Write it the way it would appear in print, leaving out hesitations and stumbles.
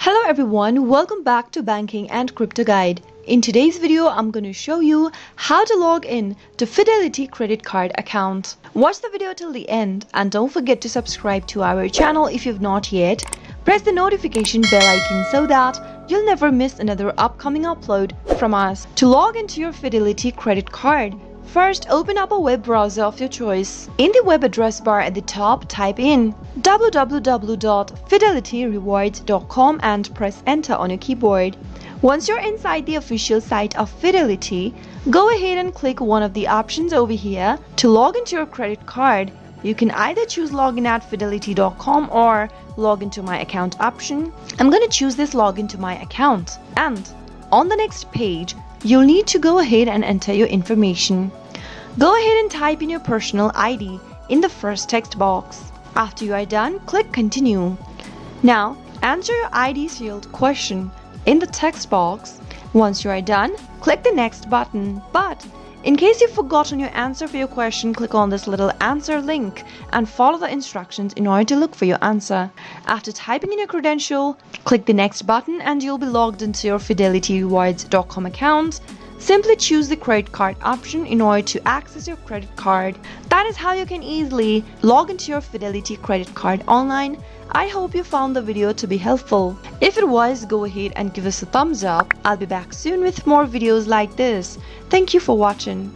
Hello everyone, welcome back to Banking and Crypto Guide. In today's video, I'm going to show you how to log in to Fidelity credit card account. Watch the video till the end and don't forget to subscribe to our channel if you've not yet. Press the notification bell icon so that you'll never miss another upcoming upload from us. To log into your Fidelity credit card, first, open up a web browser of your choice. In the web address bar at the top, type in www.fidelityrewards.com and press enter on your keyboard. Once you're inside the official site of Fidelity, go ahead and click one of the options over here to log into your credit card. You can either choose login at fidelity.com or log into my account option. I'm going to choose this login to my account. And on the next page, you'll need to go ahead and enter your information. Go ahead and type in your personal ID in the first text box. After you are done, click continue. Now, answer your ID sealed question in the text box. Once you are done, click the next button. But in case you've forgotten your answer for your question, click on this little answer link and follow the instructions in order to look for your answer. After typing in your credential, click the next button and you'll be logged into your fidelityrewards.com account. Simply choose the credit card option in order to access your credit card. That is how you can easily log into your Fidelity credit card online. I hope you found the video to be helpful. If it was, go ahead and give us a thumbs up. I'll be back soon with more videos like this. Thank you for watching.